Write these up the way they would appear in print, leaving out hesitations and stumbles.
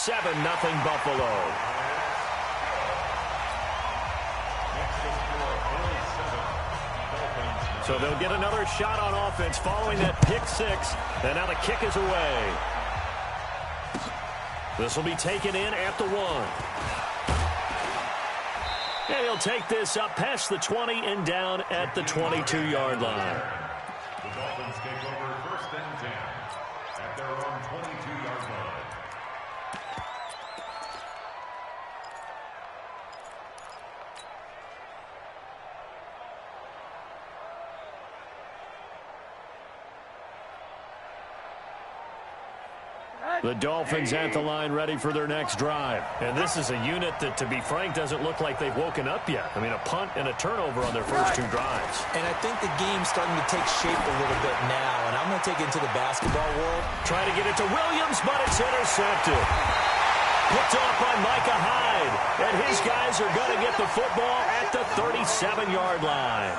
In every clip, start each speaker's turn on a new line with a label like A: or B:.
A: 7-0 Buffalo. So they'll get another shot on offense following that pick six. And now the kick is away. This will be taken in at the 1. And he'll take this up past the 20 and down at the 22-yard line.
B: The Dolphins take over 1st and 10 at their own 22-yard line.
A: The Dolphins at the line ready for their next drive. And this is a unit that, to be frank, doesn't look like they've woken up yet. I mean, a punt and a turnover on their first 2 drives.
C: And I think the game's starting to take shape a little bit now. And I'm going to take it into the basketball world.
A: Trying to get it to Williams, but it's intercepted. Picked off by Micah Hyde. And his guys are going to get the football at the 37-yard line.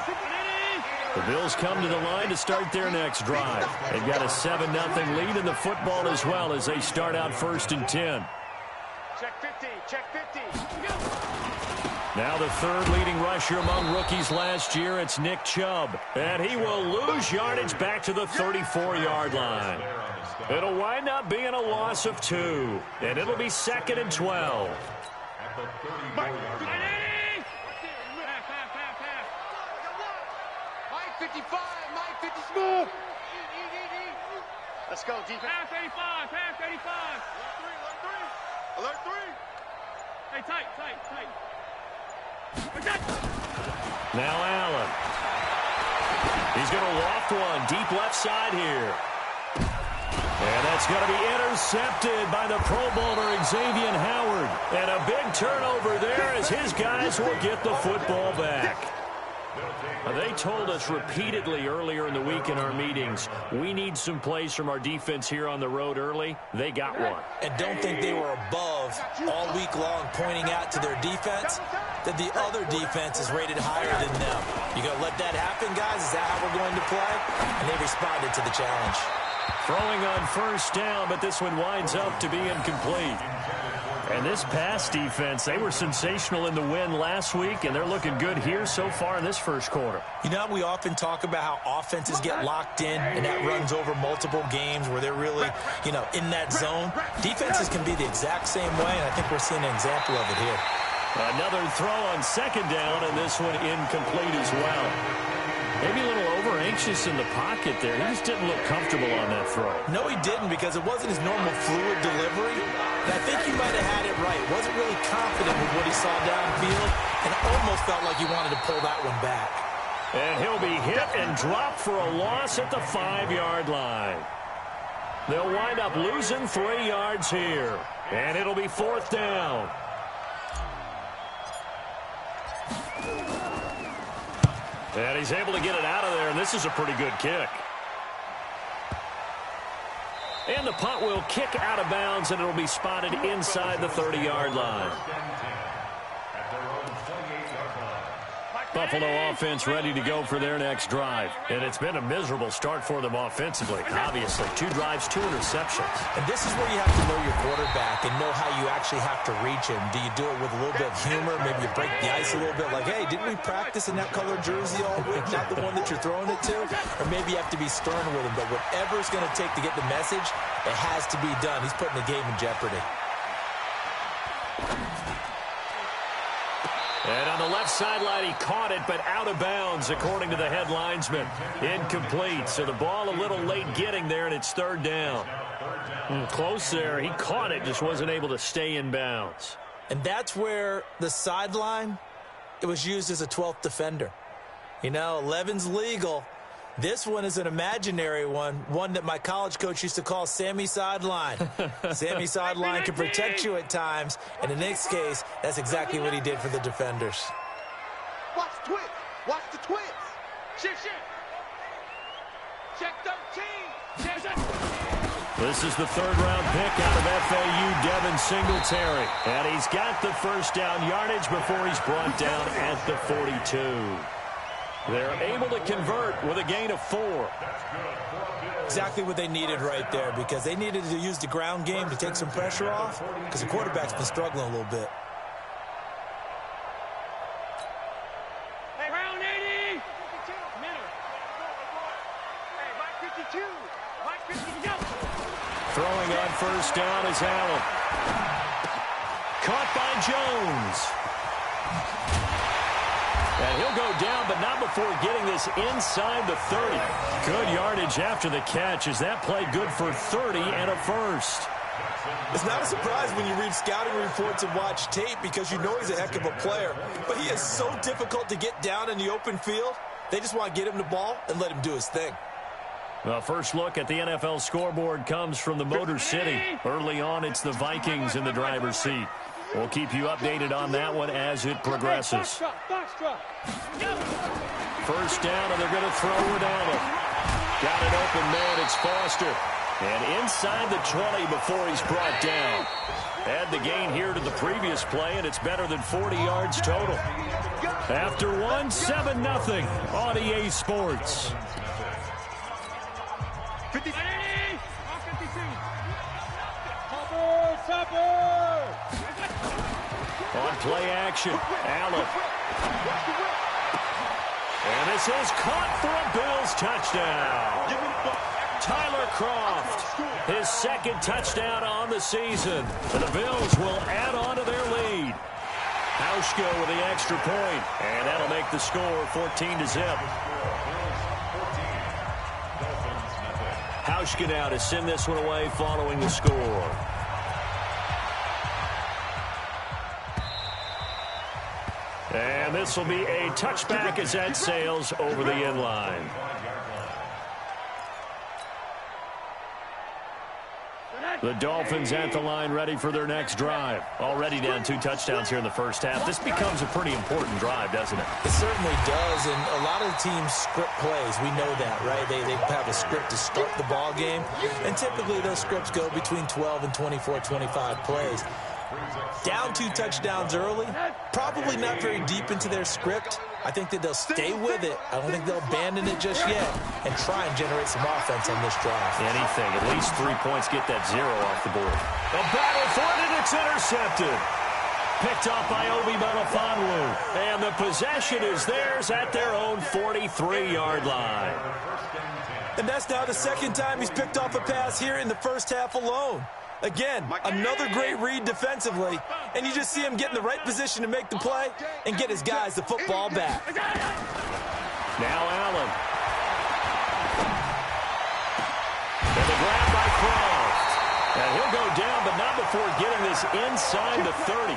A: The Bills come to the line to start their next drive. They've got a 7-0 lead in the football as well as they start out 1st and 10.
D: Check 50, check 50.
A: Now the 3rd leading rusher among rookies last year, it's Nick Chubb. And he will lose yardage back to the 34-yard line. It'll wind up being a loss of 2. And it'll be 2nd and 12.
B: At the 34-yard line.
D: 55, Mike 50 smooth. Let's go, defense.
E: Pass 85, pass 85.
D: Alert 3.
E: Hey, tight.
A: Now Allen. He's going to loft one deep left side here. And that's going to be intercepted by the Pro Bowler Xavier Howard. And a big turnover there as his guys will get the football back. They told us repeatedly earlier in the week in our meetings, we need some plays from our defense here on the road early. They got one.
C: And don't think they were above all week long pointing out to their defense that the other defense is rated higher than them. You going to let that happen, guys? Is that how we're going to play? And they responded to the challenge.
A: Throwing on 1st down, but this one winds up to be incomplete. And this pass defense, they were sensational in the win last week, and they're looking good here so far in this 1st quarter.
C: You know, we often talk about how offenses get locked in, and that runs over multiple games where they're really, in that zone. Defenses can be the exact same way, and I think we're seeing an example of it here.
A: Another throw on 2nd down, and this one incomplete as well. Maybe a little over-anxious in the pocket there. He just didn't look comfortable on that throw.
C: No, he didn't, because it wasn't his normal fluid delivery. And I think he might have had it right. Wasn't really confident with what he saw downfield, and almost felt like he wanted to pull that one back.
A: And he'll be hit and dropped for a loss at the 5-yard line. They'll wind up losing 3 yards here. And it'll be 4th down. And he's able to get it out of there, and this is a pretty good kick. And the punt will kick out of bounds, and it'll be spotted inside the 30-yard line. Buffalo offense ready to go for their next drive. And it's been a miserable start for them offensively, obviously. 2 drives, 2 interceptions.
C: And this is where you have to know your quarterback and know how you actually have to reach him. Do you do it with a little bit of humor? Maybe you break the ice a little bit, like, hey, didn't we practice in that color jersey all week? Not the one that you're throwing it to? Or maybe you have to be stern with him. But whatever it's going to take to get the message, it has to be done. He's putting the game in jeopardy.
A: And on the left sideline, he caught it, but out of bounds, according to the head linesman. Incomplete, so the ball a little late getting there, and it's 3rd down. Close there. He caught it, just wasn't able to stay in bounds.
C: And that's where the sideline, it was used as a 12th defender. 11's legal. This one is an imaginary one that my college coach used to call Sammy Sideline. Sammy Sideline can protect you at times, and in this case, that's exactly what he did for the defenders.
D: Watch the twist. Watch the twist.
E: Shift. Check 13. Check.
A: This is the 3rd-round pick out of FAU, Devin Singletary. And he's got the 1st down yardage before he's brought down at the 42. They're able to convert with a gain of 4.
C: Exactly what they needed right there, because they needed to use the ground game to take some pressure off, because the quarterback's been struggling a little bit.
E: Hey, round 80. Middle.
D: Hey, Mike 52. Mike 52.
E: Go.
A: Throwing on first down is Allen. Caught by Jones. And he'll go down, but not before getting this inside the 30. Good yardage after the catch as that play good for 30 and a first.
C: It's not a surprise when you read scouting reports and watch tape, because you know he's a heck of a player. But he is so difficult to get down in the open field. They just want to get him the ball and let him do his thing.
A: The first look at the NFL scoreboard comes from the Motor City. Early on, it's the Vikings in the driver's seat. We'll keep you updated on that one as it progresses. First down, and they're going to throw with Allen. Got it open, man. It's Foster. And inside the 20 before he's brought down. Add the gain here to the previous play, and it's better than 40 yards total. After one, 7-0 on EA Sports.
E: 50. 52.
A: On play action, Allen. And this is caught for a Bills touchdown. Tyler Kroft, his second touchdown on the season. And the Bills will add on to their lead. Hauschka with the extra point, and that'll make the score 14-0. Hauschka now to send this one away following the score. And this will be a touchback as that sails over the end line. The Dolphins at the line ready for their next drive. Already down 2 touchdowns here in the first half. This becomes a pretty important drive, doesn't it?
C: It certainly does, and a lot of the teams script plays. We know that, right? They have a script to start the ball game, and typically those scripts go between 12 and 24, 25 plays. Down 2 touchdowns early, probably not very deep into their script. I think that they'll stay with it. I don't think they'll abandon it just yet and try and generate some offense on this drive.
A: Anything. At least 3 points, get that 0 off the board. A battle for it, and it's intercepted. Picked off by Obi Melifonwu. And the possession is theirs at their own 43-yard line.
C: And that's now the second time he's picked off a pass here in the first half alone. Again, another great read defensively, and you just see him get in the right position to make the play and get his guys the football back.
A: Now Allen. And the grab by Kroft. And he'll go down, but not before getting this inside the 30.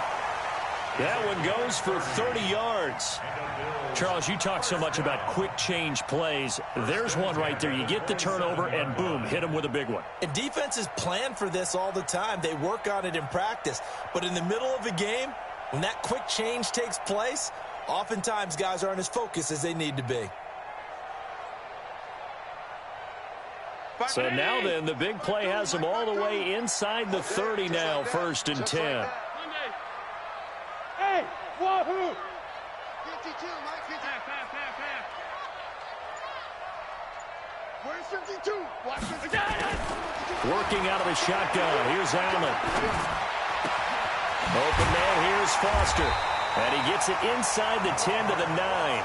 A: That one goes for 30 yards. Charles, you talk so much about quick change plays. There's one right there. You get the turnover, and boom, hit him with a big one.
C: And defenses plan for this all the time. They work on it in practice. But in the middle of a game, when that quick change takes place, oftentimes guys aren't as focused as they need to be.
A: So now then, the big play has them all the way inside the 30 now, 1st and 10.
E: Hey, wahoo!
D: 52, Mike 52.
E: Pass.
D: Where's 52? Watch 52.
A: Working out of the shotgun. Here's Allen. Open man, here's Foster. And he gets it inside the 10 to the 9.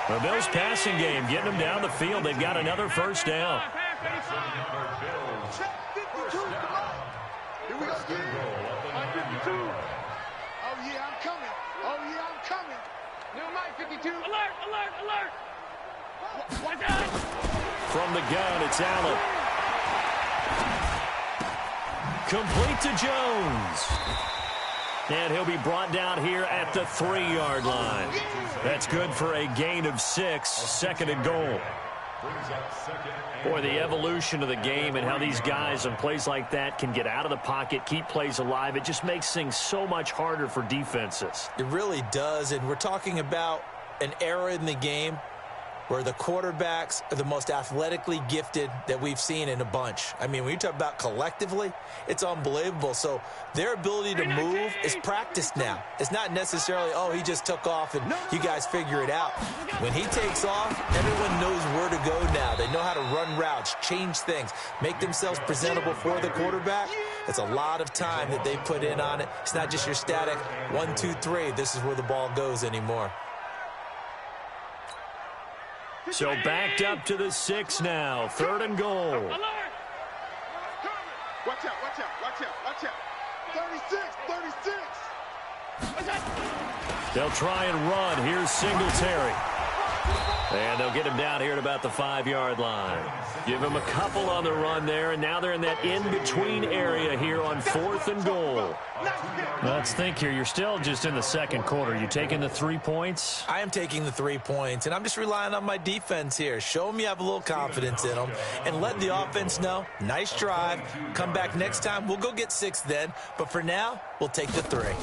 A: The Bills passing game, getting them down the field. They've got another first down.
D: Check 52, come on. Here we go again. Mike 52. Oh, yeah, I'm coming. Oh, yeah, I'm coming. New Mike 52.
E: Alert! Watch out!
A: From the gun, it's Allen. Complete to Jones. And he'll be brought down here at the 3-yard line. That's good for a gain of 6, 2nd and goal. Boy, the evolution of the game and how these guys on plays like that can get out of the pocket, keep plays alive, it just makes things so much harder for defenses.
C: It really does, and we're talking about an era in the game where the quarterbacks are the most athletically gifted that we've seen in a bunch. I mean, when you talk about collectively, it's unbelievable. So their ability to move is practiced now. It's not necessarily, oh, he just took off and you guys figure it out. When he takes off, everyone knows where to go now. They know how to run routes, change things, make themselves presentable for the quarterback. It's a lot of time that they put in on it. It's not just your static 1, 2, 3. This is where the ball goes anymore.
A: So backed up to the 6 now. 3rd and goal.
D: Watch out, watch out, watch out, watch out. 36.
A: They'll try and run. Here's Singletary. And they'll get him down here at about the 5-yard line. Give him a couple on the run there, and now they're in that in-between area here on 4th and goal.
F: Let's think here. You're still just in the second quarter. You taking the 3 points?
C: I am taking the 3 points, and I'm just relying on my defense here. Show them you have a little confidence in them, and let the offense know, nice drive. Come back next time. We'll go get 6 then, but for now, we'll take the 3.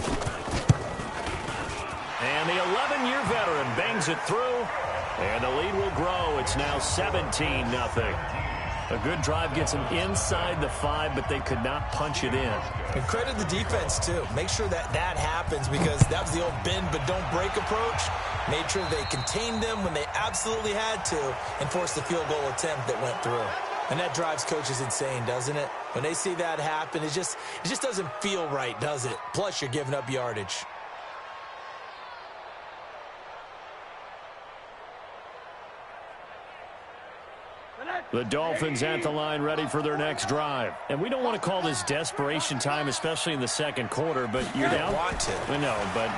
A: And the 11-year veteran bangs it through. And the lead will grow. It's now 17-0. A good drive gets them inside the 5, but they could not punch it in.
C: And credit the defense, too. Make sure that happens, because that was the old bend but don't break approach. Made sure they contained them when they absolutely had to and forced the field goal attempt that went through. And that drives coaches insane, doesn't it? When they see that happen, it just doesn't feel right, does it? Plus, you're giving up yardage.
A: The Dolphins at the line ready for their next drive. And we don't want to call this desperation time, especially in the second quarter, but you're down.
C: Want to.
A: I know, but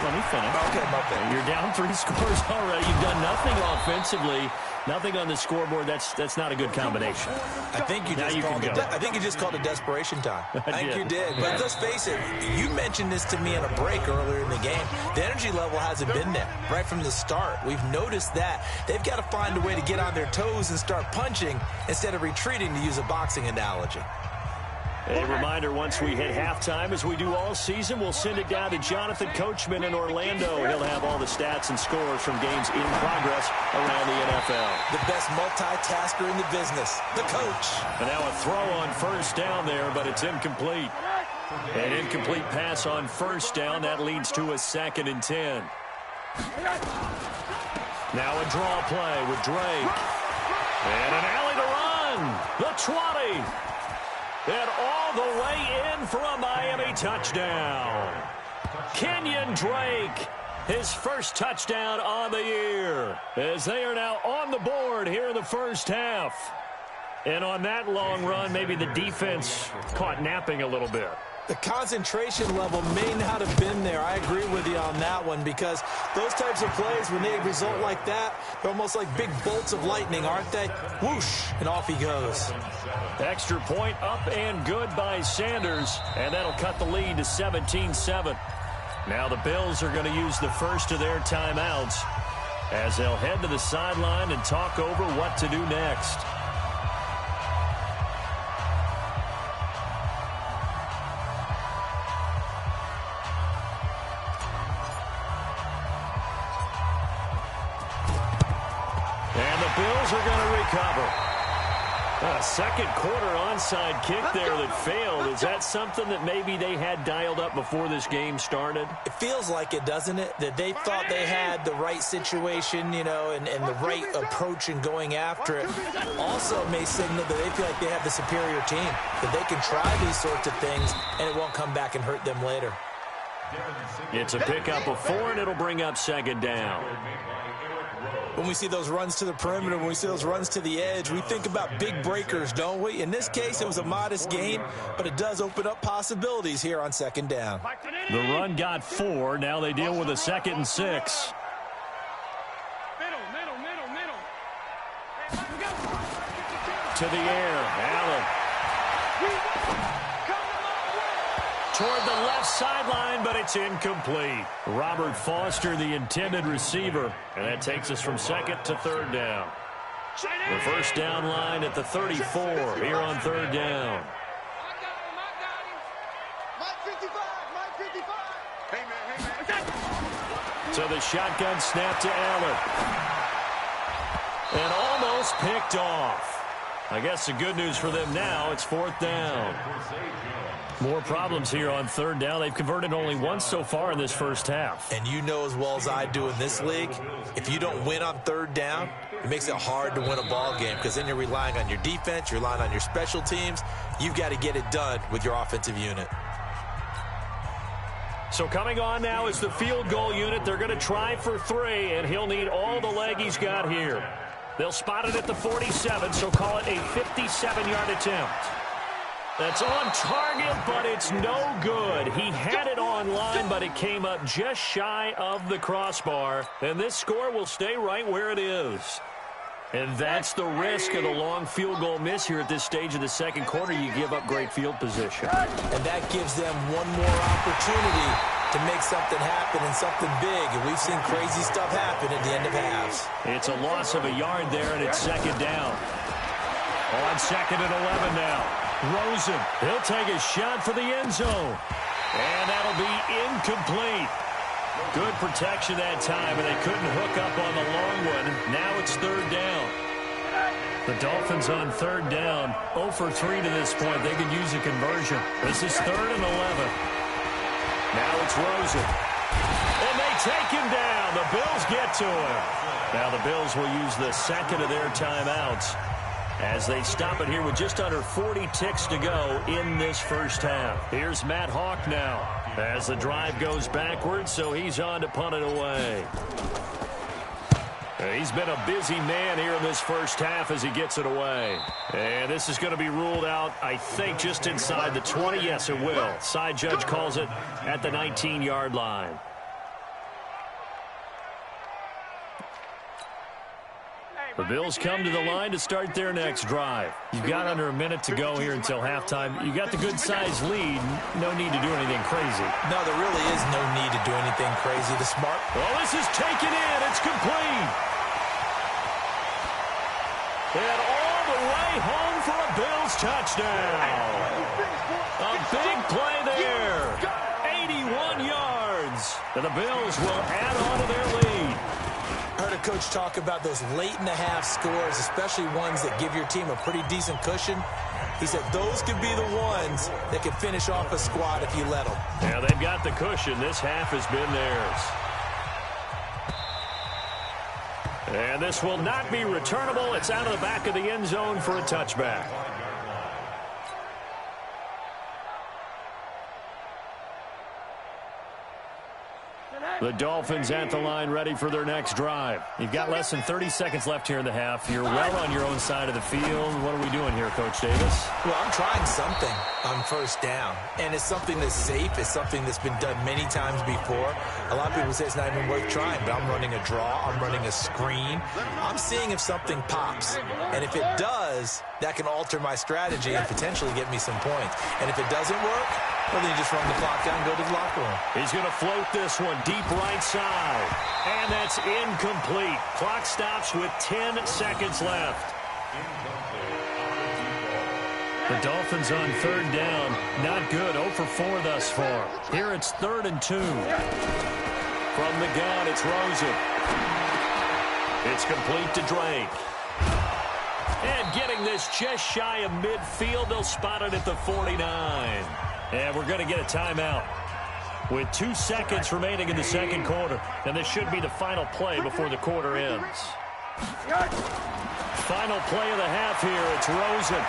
A: let me finish.
C: Okay, my bad.
A: You're down 3 scores already. You've done nothing offensively, nothing on the scoreboard. That's not a good combination.
C: I think you just called it desperation time. I think you did. But let's face it, you mentioned this to me in a break earlier in the game. The energy level hasn't been there right from the start. We've noticed that. They've got to find a way to get on their toes and start punching instead of retreating, to use a boxing analogy.
A: A reminder, once we hit halftime, as we do all season, we'll send it down to Jonathan Coachman in Orlando. He'll have all the stats and scores from games in progress around the NFL.
C: The best multitasker in the business, the coach.
A: And now a throw on first down there, but it's incomplete. An incomplete pass on first down. That leads to a 2nd and 10. Now a draw play with Drake. And an alley to run. The 20. And all the way in for a Miami touchdown. Kenyon Drake, his first touchdown on the year, as they are now on the board here in the first half. And on that long run, maybe the defense caught napping a little bit.
C: The concentration level may not have been there. I agree with you on that one, because those types of plays, when they result like that, they're almost like big bolts of lightning, aren't they? Whoosh, and off he goes.
A: Extra point up and good by Sanders, and that'll cut the lead to 17-7. Now the Bills are going to use the first of their timeouts as they'll head to the sideline and talk over what to do next. Bills are going to recover. A second quarter onside kick there that failed. Is that something that maybe they had dialed up before this game started?
C: It feels like it, doesn't it? That they thought they had the right situation, you know, and the right approach in going after it. Also may signal that they feel like they have the superior team, that they can try these sorts of things and it won't come back and hurt them later.
A: It's a pickup of 4, and it'll bring up 2nd down.
C: When we see those runs to the perimeter, when we see those runs to the edge, we think about big breakers, don't we? In this case, it was a modest gain, but it does open up possibilities here on 2nd down.
A: The run got 4. Now they deal with a 2nd and 6.
E: Middle.
A: To the air, Allen. Toward the left sideline, but it's incomplete. Robert Foster, the intended receiver. And that takes us from 2nd to 3rd down. The first down line at the 34 here on 3rd down. So the shotgun snap to Allen. And almost picked off. I guess the good news for them now, it's 4th down.
F: More problems here on 3rd down. They've converted only once so far in this first half.
C: And you know as well as I do in this league, if you don't win on 3rd down, it makes it hard to win a ball game because then you're relying on your defense, you're relying on your special teams. You've got to get it done with your offensive unit.
A: So coming on now is the field goal unit. They're going to try for 3, and he'll need all the leg he's got here. They'll spot it at the 47, so call it a 57-yard attempt. That's on target, but it's no good. He had it on line, but it came up just shy of the crossbar. And this score will stay right where it is. And that's the risk of the long field goal miss here at this stage of the second quarter. You give up great field position.
C: And that gives them one more opportunity to make something happen and something big. And we've seen crazy stuff happen at the end of halves.
A: It's a loss of a yard there, and it's 2nd down. On 2nd and 11 now. Rosen, he'll take a shot for the end zone. And that'll be incomplete. Good protection that time, and they couldn't hook up on the long one. Now it's 3rd down.
F: The Dolphins on 3rd down, 0 for 3 to this point. They could use a conversion. This is 3rd and 11.
A: Now it's Rosen. And they take him down. The Bills get to him. Now the Bills will use the second of their timeouts as they stop it here with just under 40 ticks to go in this first half. Here's Matt Hawk now as the drive goes backwards, so he's on to punt it away. He's been a busy man here in this first half as he gets it away. And this is going to be ruled out, I think, just inside the 20. Yes, it will. Side judge calls it at the 19-yard line. The Bills come to the line to start their next drive. You've got under a minute to go here until halftime. You got the good-sized lead. No need to do anything crazy.
C: No, there really is no need to do anything crazy. The smart...
A: Well, this is taken in. It's complete. And all the way home for a Bills touchdown. A big play there. 81 yards. And the Bills will add on to their lead.
C: I heard a coach talk about those late-in-the-half scores, especially ones that give your team a pretty decent cushion. He said those could be the ones that can finish off a squad if you let them.
A: Yeah, they've got the cushion. This half has been theirs. And this will not be returnable. It's out of the back of the end zone for a touchback. The Dolphins at the line ready for their next drive. You've got less than 30 seconds left here in the half. You're well on your own side of the field. What are we doing here, Coach Davis?
C: Well, I'm trying something on 1st down. And it's something that's safe. It's something that's been done many times before. A lot of people say it's not even worth trying, but I'm running a draw. I'm running a screen. I'm seeing if something pops. And if it does, that can alter my strategy and potentially get me some points. And if it doesn't work, well, then you just run the clock down and go to the locker room. He's going to float this one deep right side. And that's incomplete. Clock stops with 10 seconds left.
F: The Dolphins on 3rd down. Not good. 0 for 4 thus far.
A: Here it's 3rd and 2. From the gun, it's Rosen. It's complete to Drake. And getting this just shy of midfield, they'll spot it at the 49. And we're going to get a timeout with 2 seconds remaining in the second quarter. And this should be the final play before the quarter ends. Final play of the half here. It's Rosen.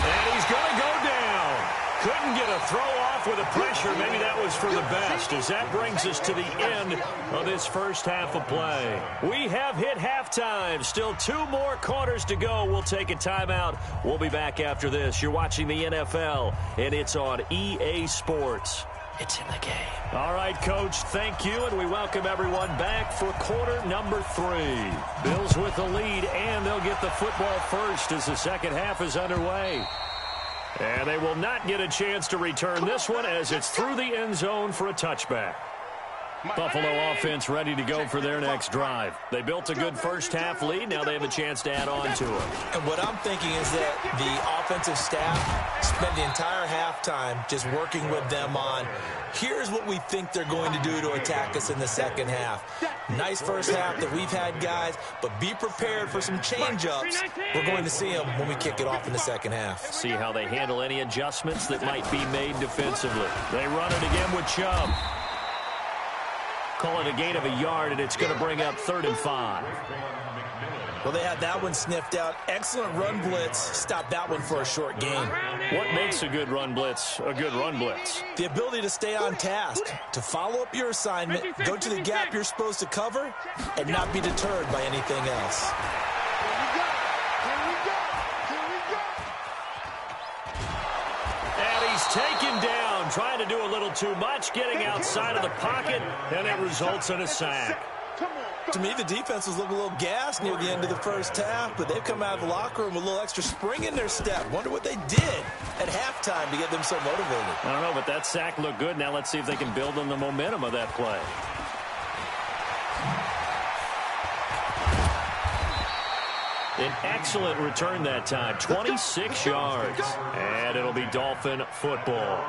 A: And he's going to go down. Couldn't get a throw off with the pressure. Maybe that was for the best, as that brings us to the end of this first half of play. We have hit halftime. Still 2 more quarters to go. We'll take a timeout. We'll be back after this. You're watching the NFL, and it's on EA Sports. It's in the game. All right, Coach, thank you, and we welcome everyone back for quarter number 3. Bills with the lead, and they'll get the football first as the second half is underway. And they will not get a chance to return this one as it's through the end zone for a touchback.
F: Buffalo offense ready to go for their next drive. They built a good first-half lead. Now they have a chance to add on to it.
C: And what I'm thinking is that the offensive staff spent the entire halftime just working with them on, here's what we think they're going to do to attack us in the second half. Nice first half that we've had, guys, but be prepared for some change-ups. We're going to see them when we kick it off in the second half.
F: See how they handle any adjustments that might be made defensively. They run it again with Chubb. Call it a gain of a yard, and it's going to bring up 3rd and 5.
C: Well, they had that one sniffed out. Excellent run blitz. Stop that one for a short gain.
F: What makes a good run blitz a good run blitz?
C: The ability to stay on task, to follow up your assignment, go to the gap you're supposed to cover, and not be deterred by anything else.
F: And he's taken down, trying to do a little too much, getting outside of the pocket, and it results in a sack.
C: To me, the defense was looking a little gassed near the end of the first half, but they've come out of the locker room with a little extra spring in their step. Wonder what they did at halftime to get them so motivated.
F: I don't know, but that sack looked good. Now let's see if they can build on the momentum of that play. An excellent return that time, 26 yards. And it'll be Dolphin football.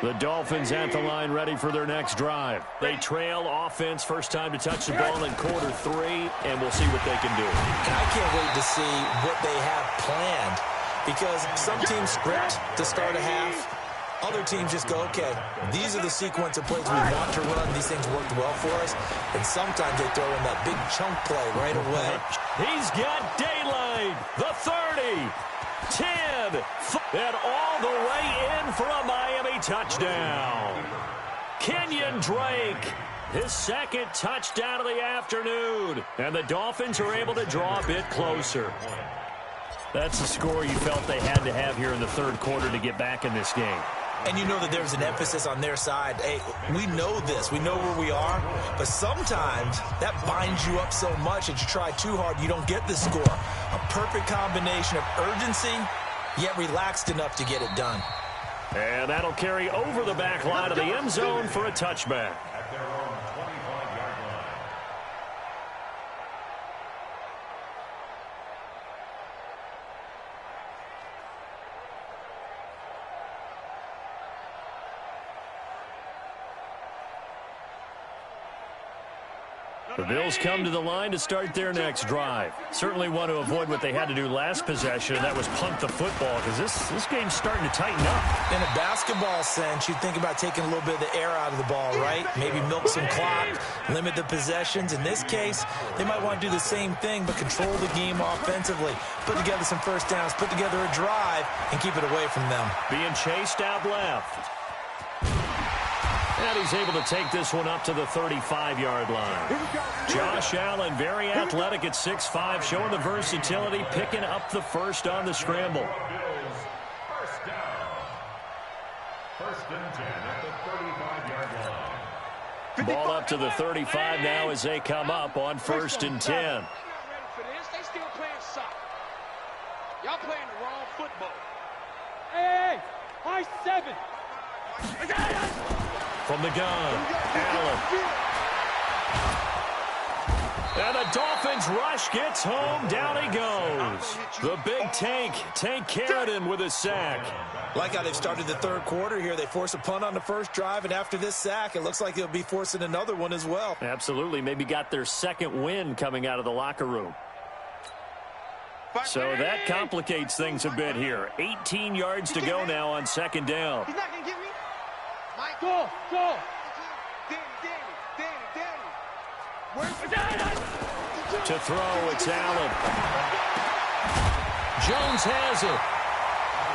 F: The Dolphins at the line ready for their next drive. They trail offense, first time to touch the ball in quarter 3, and we'll see what they can do.
C: And I can't wait to see what they have planned, because some teams script to start a half. Other teams just go, okay, these are the sequence of plays we want to run. These things worked well for us. And sometimes they throw in that big chunk play right away.
F: He's got daylight. The 30, 10, and all the way in for a Miami touchdown. Kenyon Drake, his second touchdown of the afternoon. And the Dolphins are able to draw a bit closer. That's the score you felt they had to have here in the third quarter to get back in this game.
C: And you know that there's an emphasis on their side. Hey, we know this. We know where we are. But sometimes that binds you up so much that you try too hard, you don't get the score. A perfect combination of urgency, yet relaxed enough to get it done.
F: And that'll carry over the back line of the end zone for a touchback. The Bills come to the line to start their next drive. Certainly want to avoid what they had to do last possession, and that was punt the football, because this game's starting to tighten up.
C: In a basketball sense, you think about taking a little bit of the air out of the ball, right? Maybe milk some clock, limit the possessions. In this case, they might want to do the same thing, but control the game offensively. Put together some first downs, put together a drive, and keep it away from them.
F: Being chased out left. And he's able to take this one up to the 35-yard line. Josh Allen, very athletic at 6'5", showing the versatility, picking up the first on the scramble.
B: First down. First and 10 at the 35-yard line.
F: Ball up to the 35 now as they come up on first and 10.
E: Y'all ready for this? They still playing soccer. Y'all playing the wrong football. Hey, high 7.
F: From the gun, Allen. And the Dolphins rush gets home. Down he goes. The big Tank Carradine with a sack.
C: Like how they've started the third quarter here. They force a punt on the first drive, and after this sack, it looks like they'll be forcing another one as well.
F: Absolutely. Maybe got their second win coming out of the locker room. So that complicates things a bit here. 18 yards to go now on second down.
D: He's not going to get me. Mike.
E: Go.
D: Danny.
F: To throw, it's Allen. Jones has it.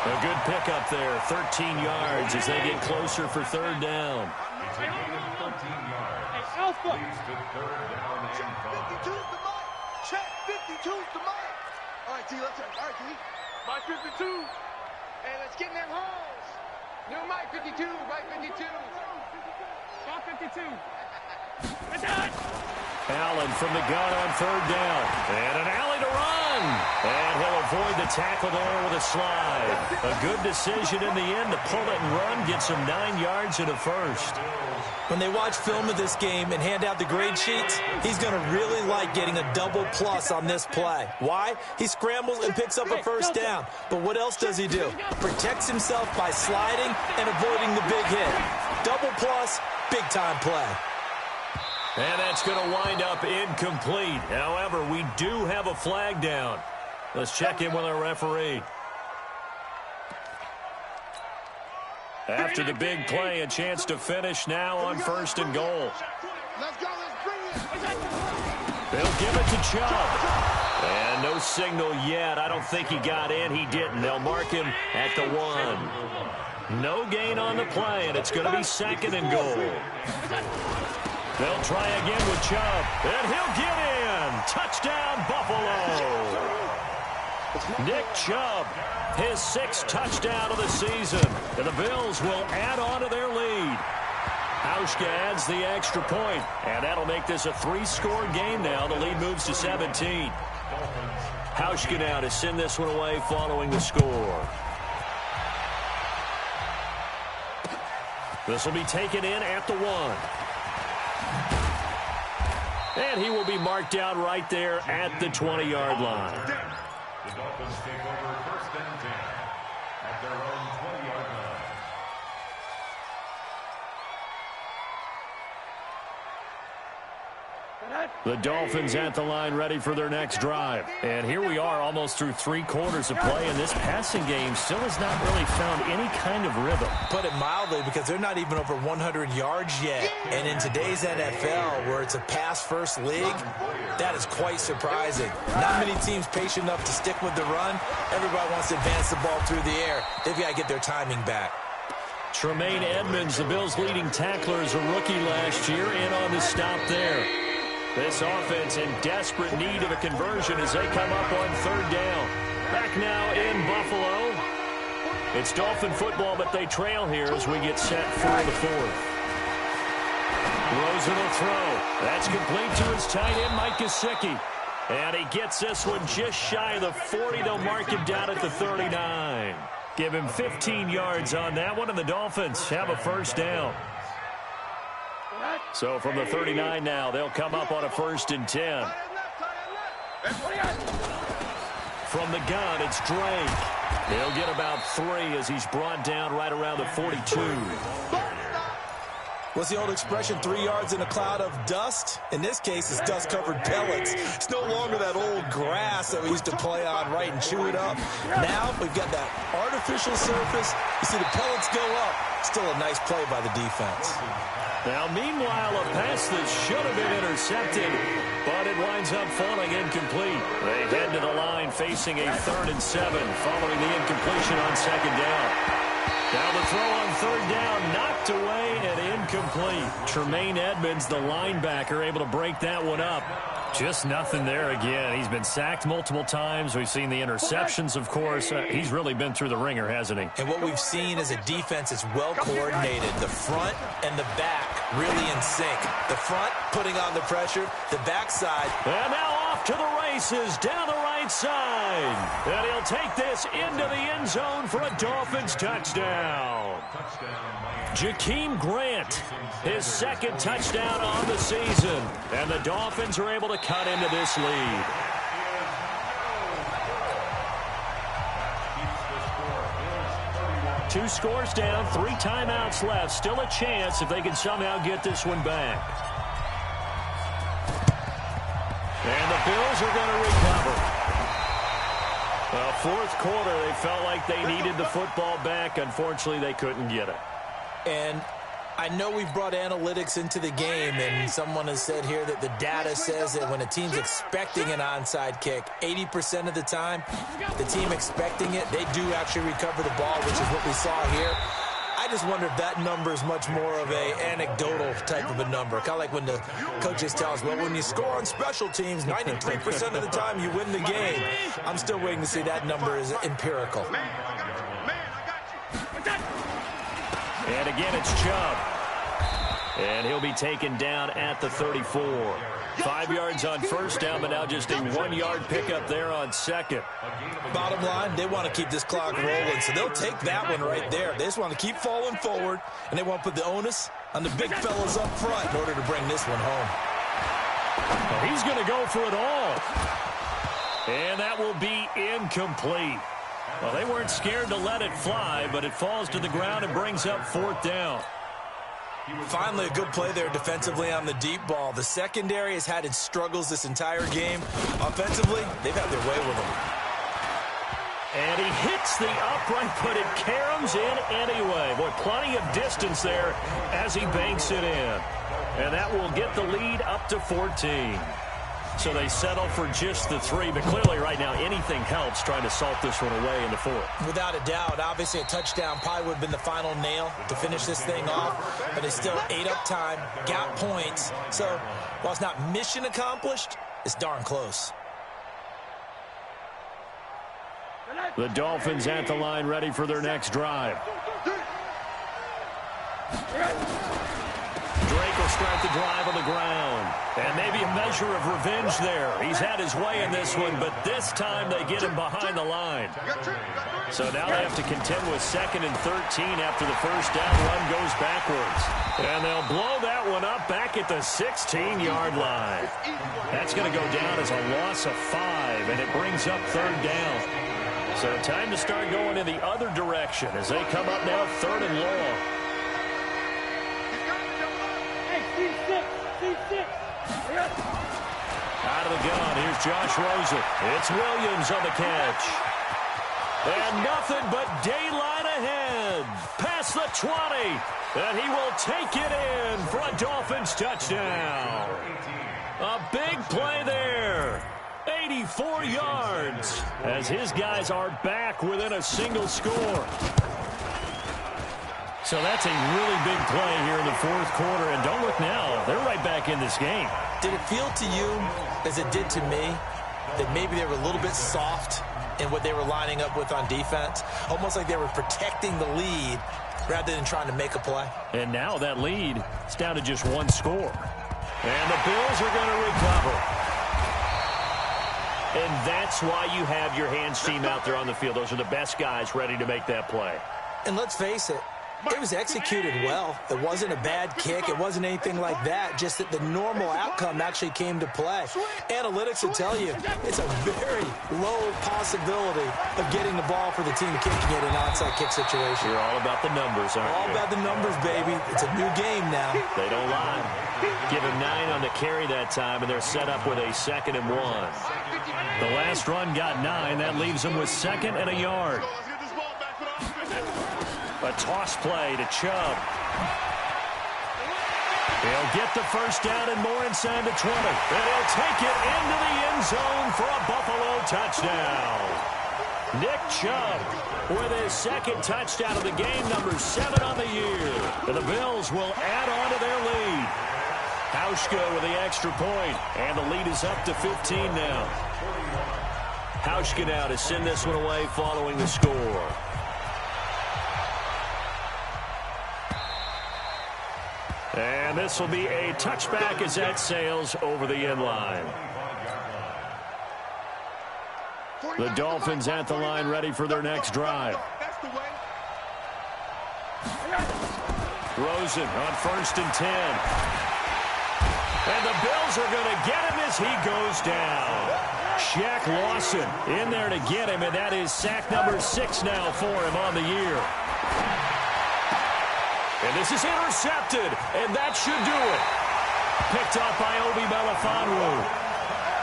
F: A good pickup there, 13 yards as they get closer for third down.
B: It's a gain of 13 yards.
E: Hey, Alpha.
B: Leads to third down and 5.
D: 52's the mic. Check 52's the mic. All right, D, let's go. All right, D.
E: Mike 52.
D: Hey, let's get in them holes.
E: New Mike 52. Mike 52. Mike 52. It's out.
F: Allen from the gun on third down. And an alley to run. And he'll avoid the tackle there with a slide. A good decision in the end to pull it and run. Gets him 9 yards and a first.
C: When they watch film of this game and hand out the grade sheets, he's going to really like getting a double plus on this play. Why? He scrambles and picks up a first down. But what else does he do? Protects himself by sliding and avoiding the big hit. Double plus, big-time play.
F: And that's going to wind up incomplete. However, we do have a flag down. Let's check in with our referee. After the big play, a chance to finish now on 1st and goal.
D: Let's go, let's bring it.
F: They'll give it to Chubb. And no signal yet. I don't think he got in. He didn't. They'll mark him at the 1. No gain on the play, and it's going to be 2nd and goal. They'll try again with Chubb, and he'll get in. Touchdown, Buffalo. Nick Chubb, his 6th touchdown of the season. And the Bills will add on to their lead. Hauschka adds the extra point, and that'll make this a 3-score game now. The lead moves to 17. Hauschka now to send this one away following the score. This will be taken in at the 1. And he will be marked down right there at the 20-yard line.
B: The Dolphins take over 1st and 10 at their own 20-yard line.
F: The Dolphins at the line ready for their next drive. And here we are almost through 3 quarters of play, and this passing game still has not really found any kind of rhythm.
C: Put it mildly, because they're not even over 100 yards yet. And in today's NFL, where it's a pass-first league, that is quite surprising. Not many teams patient enough to stick with the run. Everybody wants to advance the ball through the air. They've got to get their timing back.
F: Tremaine Edmonds, the Bills' leading tackler, is a rookie last year, in on the stop there. This offense in desperate need of a conversion as they come up on 3rd down. Back now in Buffalo. It's Dolphin football, but they trail here as we get set for the 4th. Rosen will throw. That's complete to his tight end, Mike Gesicki. And he gets this one just shy of the 40. They'll mark him down at the 39. Give him 15 yards on that one, and the Dolphins have a 1st down. So from the 39 now, they'll come up on a 1st and 10. From the gun, it's Drake. He'll get about 3 as he's brought down right around the 42.
C: What's the old expression, 3 yards in a cloud of dust? In this case, it's dust-covered pellets. It's no longer that old grass that we used to play on, right, and chew it up. Now we've got that artificial surface. You see the pellets go up. Still a nice play by the defense.
F: Now, meanwhile, a pass that should have been intercepted, but it winds up falling incomplete. They head to the line facing a 3rd and 7 following the incompletion on 2nd down. Now the throw on 3rd down, knocked away and incomplete. Tremaine Edmonds, the linebacker, able to break that one up. Just nothing there again. He's been sacked multiple times. We've seen the interceptions, of course. He's really been through the ringer, hasn't he?
C: And what we've seen is a defense that's well coordinated. The front and the back really in sync. The front putting on the pressure, the backside.
F: And now off to the races down the right side. And he'll take this into the end zone for a Dolphins touchdown. Jakeem Grant, his 2nd touchdown on the season. And the Dolphins are able to cut into this lead. Two scores down, 3 timeouts left. Still a chance if they can somehow get this one back. And the Bills are going to recover. Well, 4th quarter, they felt like they needed the football back. Unfortunately, they couldn't get it.
C: And I know we've brought analytics into the game, and someone has said here that the data says that when a team's expecting an onside kick, 80% of the time, the team expecting it, they do actually recover the ball, which is what we saw here. I just wonder if that number is much more of a anecdotal type of a number. Kind of like when the coaches tell us, well, when you score on special teams, 93% of the time you win the game. I'm still waiting to see that number is empirical.
F: And again, it's Chubb. And he'll be taken down at the 34. 5 yards on first down, but now just a 1-yard pickup there on second.
C: Bottom line, they want to keep this clock rolling, so they'll take that one right there. They just want to keep falling forward, and they want to put the onus on the big fellas up front in order to bring this one home.
F: Well, he's going to go for it all. And that will be incomplete. Well, they weren't scared to let it fly, but it falls to the ground and brings up 4th down.
C: Finally, a good play there defensively on the deep ball. The secondary has had its struggles this entire game. Offensively, they've had their way with them.
F: And he hits the upright, but it caroms in anyway. Boy, plenty of distance there as he banks it in. And that will get the lead up to 14. So they settle for just the 3, but clearly right now anything helps trying to salt this one away in the 4th.
C: Without a doubt, obviously a touchdown probably would have been the final nail to finish this thing off, but they still ate up time, got points. So while it's not mission accomplished, it's darn close.
F: The Dolphins at the line ready for their next drive. Drake will start the drive on the ground. And maybe a measure of revenge there. He's had his way in this one, but this time they get him behind the line. So now they have to contend with 2nd and 13 after the first down run goes backwards. And they'll blow that one up back at the 16-yard line. That's going to go down as a loss of 5, and it brings up 3rd down. So time to start going in the other direction as they come up now 3rd and long. Out of the gun, here's Josh Rosen. It's Williams on the catch. And nothing but daylight ahead. Past the 20. And he will take it in for a Dolphins touchdown. A big play there. 84 yards as his guys are back within a single score. So that's a really big play here in the 4th quarter. And don't look now, they're right back in this game.
C: Did it feel to you, as it did to me, that maybe they were a little bit soft in what they were lining up with on defense? Almost like they were protecting the lead rather than trying to make a play.
F: And now that lead is down to just 1 score. And the Bills are going to recover. And that's why you have your hands team out there on the field. Those are the best guys ready to make that play.
C: And let's face it, it was executed well. It wasn't a bad kick. It wasn't anything like that. Just that the normal outcome actually came to play. Analytics will tell you it's a very low possibility of getting the ball for the team kicking it in an onside kick situation.
F: You're all about the numbers, aren't you?
C: All about the numbers, baby. It's a new game now.
F: They don't lie. Give him 9 on the carry that time, and they're set up with a 2nd and 1. The last run got 9. That leaves them with 2nd and a yard. A toss play to Chubb. He'll get the first down and more inside the 20. And he'll take it into the end zone for a Buffalo touchdown. Nick Chubb with his 2nd touchdown of the game, number 7 on the year. And the Bills will add on to their lead. Hauschka with the extra point, and the lead is up to 15 now. Hauschka now to send this one away following the score. And this will be a touchback as that sails over the end line. The Dolphins at the line ready for their next drive. Rosen on 1st and 10. And the Bills are going to get him as he goes down. Shaq Lawson in there to get him, and that is sack number 6 now for him on the year. And this is intercepted, and that should do it. Picked up by Obi Melifonwu.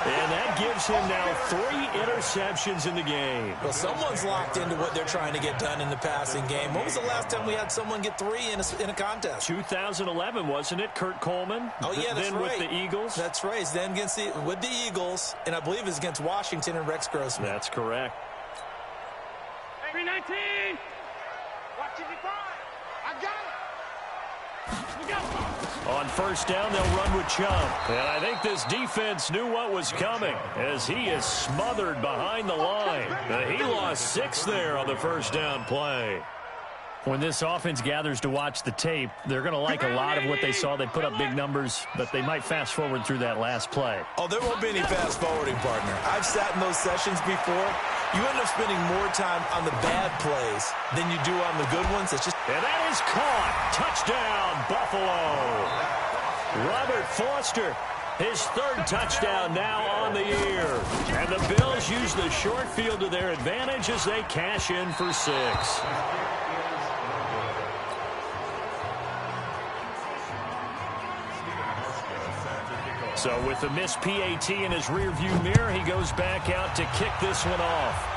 F: And that gives him now 3 interceptions in the game.
C: Well, someone's locked into what they're trying to get done in the passing game. When was the last time we had someone get 3 in a contest?
F: 2011, wasn't it? Kurt Coleman?
C: Oh, yeah, that's
F: then
C: right.
F: With the Eagles?
C: That's right. It's then with the Eagles, and I believe it's against Washington and Rex Grossman.
F: That's correct.
E: 319. Watch it define. I got it. We got it.
F: On first down, they'll run with Chubb. And I think this defense knew what was coming as he is smothered behind the line. He lost 6 there on the first down play. When this offense gathers to watch the tape, they're going to like a lot of what they saw. They put up big numbers, but they might fast forward through that last play.
C: Oh, there won't be any fast forwarding, partner. I've sat in those sessions before. You end up spending more time on the bad plays than you do on the good ones. It's just...
F: And that is caught. Touchdown, Buffalo. Robert Foster, his third touchdown now on the year. And the Bills use the short field to their advantage as they cash in for 6. So with the missed PAT in his rearview mirror, he goes back out to kick this one off.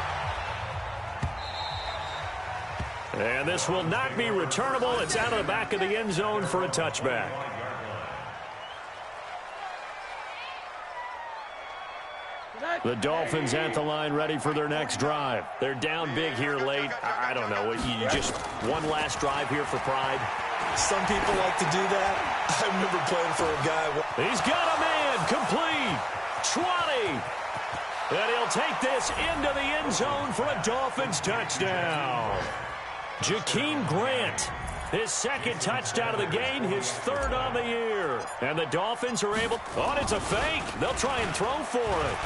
F: And this will not be returnable. It's out of the back of the end zone for a touchback. The Dolphins at the line ready for their next drive. They're down big here late. I don't know. You just one last drive here for pride.
C: Some people like to do that. I remember playing for a guy.
F: He's got a man complete. 20. And he'll take this into the end zone for a Dolphins touchdown. Jakeem Grant, his second touchdown of the game, his third on the year. And the Dolphins are able... Oh, it's a fake. They'll try and throw for it.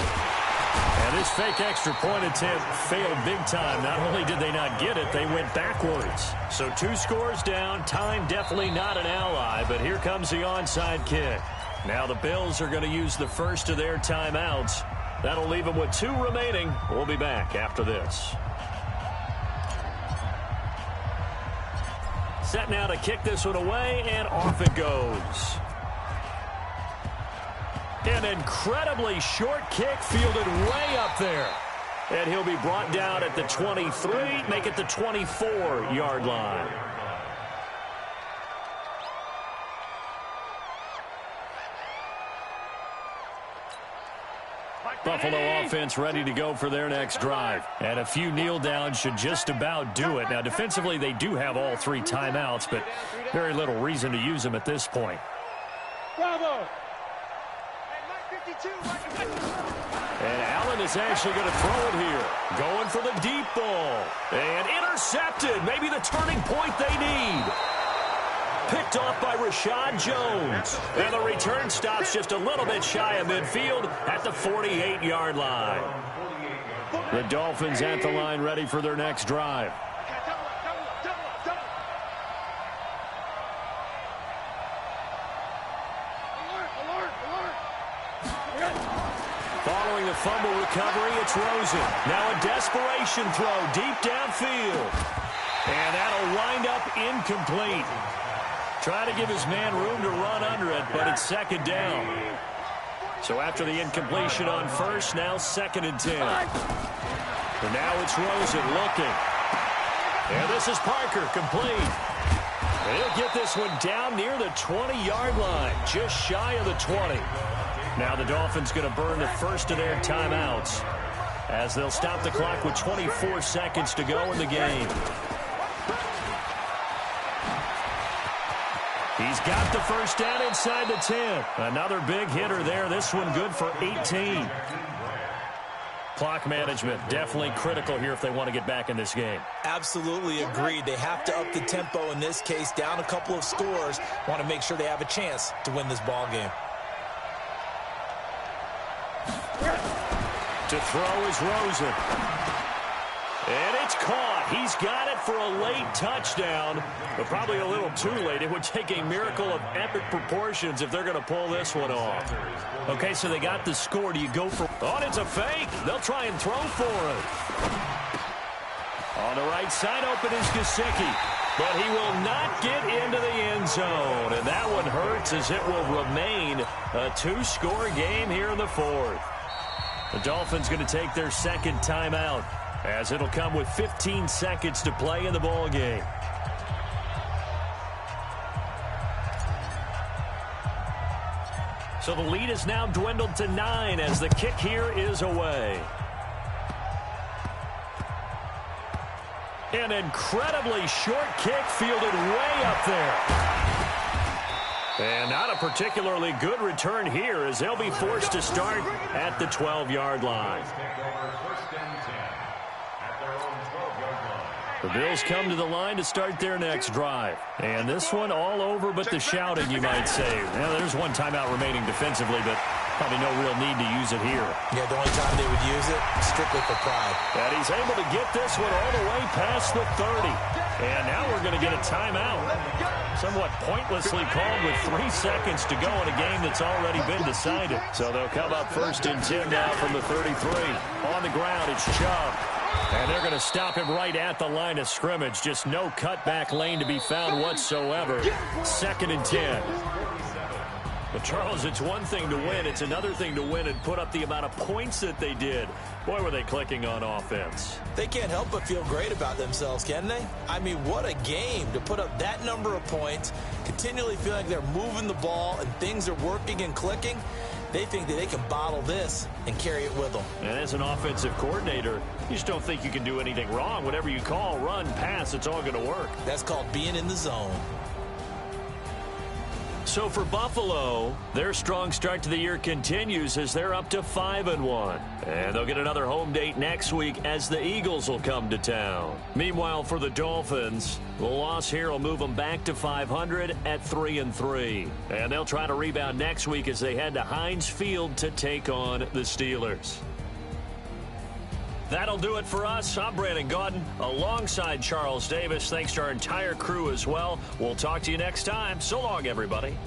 F: And this fake extra point attempt failed big time. Not only did they not get it, they went backwards. So 2 scores down. Time definitely not an ally, but here comes the onside kick. Now the Bills are going to use the first of their timeouts. That'll leave them with 2 remaining. We'll be back after this. Set now to kick this one away, and off it goes. An incredibly short kick fielded way up there. And he'll be brought down at the 23, make it the 24-yard line. Buffalo offense ready to go for their next drive. And a few kneel downs should just about do it. Now, defensively, they do have all 3 timeouts, but very little reason to use them at this point.
E: Bravo!
F: And Allen is actually going to throw it here. Going for the deep ball. And intercepted. Maybe the turning point they need. Picked off by Rashad Jones. And the return stops just a little bit shy of midfield at the 48-yard line. The Dolphins at the line ready for their next drive. Following the fumble recovery, it's Rosen. Now a desperation throw deep downfield. And that'll wind up incomplete. Try to give his man room to run under it, but it's second down. So after the incompletion on first, now 2nd and 10. And now it's Rosen looking. And this is Parker, complete. And he'll get this one down near the 20-yard line, just shy of the 20. Now the Dolphins going to burn the first of their timeouts as they'll stop the clock with 24 seconds to go in the game. He's got the first down inside the 10. Another big hitter there. This one good for 18. Clock management definitely critical here if they want to get back in this game.
C: Absolutely agreed. They have to up the tempo in this case. Down a couple of scores. Want to make sure they have a chance to win this ball game.
F: To throw is Rosen. And it's caught. He's got it for a late touchdown, but probably a little too late. It would take a miracle of epic proportions if they're going to pull this one off. Okay, so they got the score. Do you go for... Oh, it's a fake. They'll try and throw for it. On the right side, open is Gesicki. But he will not get into the end zone. And that one hurts as it will remain a 2-score game here in the 4th. The Dolphins going to take their second timeout as it'll come with 15 seconds to play in the ball game. So the lead is now dwindled to 9 as the kick here is away. An incredibly short kick fielded way up there. And not a particularly good return here as they'll be forced to start at the 12-yard line. The Bills come to the line to start their next drive. And this one all over but the shouting, you might say. Now, there's one timeout remaining defensively, but probably no real need to use it here.
C: Yeah, the only time they would use it, strictly for pride.
F: And he's able to get this one all the way past the 30. And now we're going to get a timeout. Somewhat pointlessly called with 3 seconds to go in a game that's already been decided. So they'll come up 1st and 10 now from the 33. On the ground, it's Chubb. And they're going to stop him right at the line of scrimmage. Just no cutback lane to be found whatsoever. 2nd and 10. But, Charles, it's one thing to win. It's another thing to win and put up the amount of points that they did. Boy, were they clicking on offense.
C: They can't help but feel great about themselves, can they? I mean, what a game to put up that number of points, continually feel like they're moving the ball and things are working and clicking. They think that they can bottle this and carry it with them.
F: And as an offensive coordinator, you just don't think you can do anything wrong. Whatever you call, run, pass, it's all going to work.
C: That's called being in the zone.
F: So for Buffalo, their strong start to the year continues as they're up to 5-1. And they'll get another home date next week as the Eagles will come to town. Meanwhile, for the Dolphins, the loss here will move them back to 500 at 3-3. And they'll try to rebound next week as they head to Heinz Field to take on the Steelers. That'll do it for us. I'm Brandon Gaudin alongside Charles Davis. Thanks to our entire crew as well. We'll talk to you next time. So long, everybody.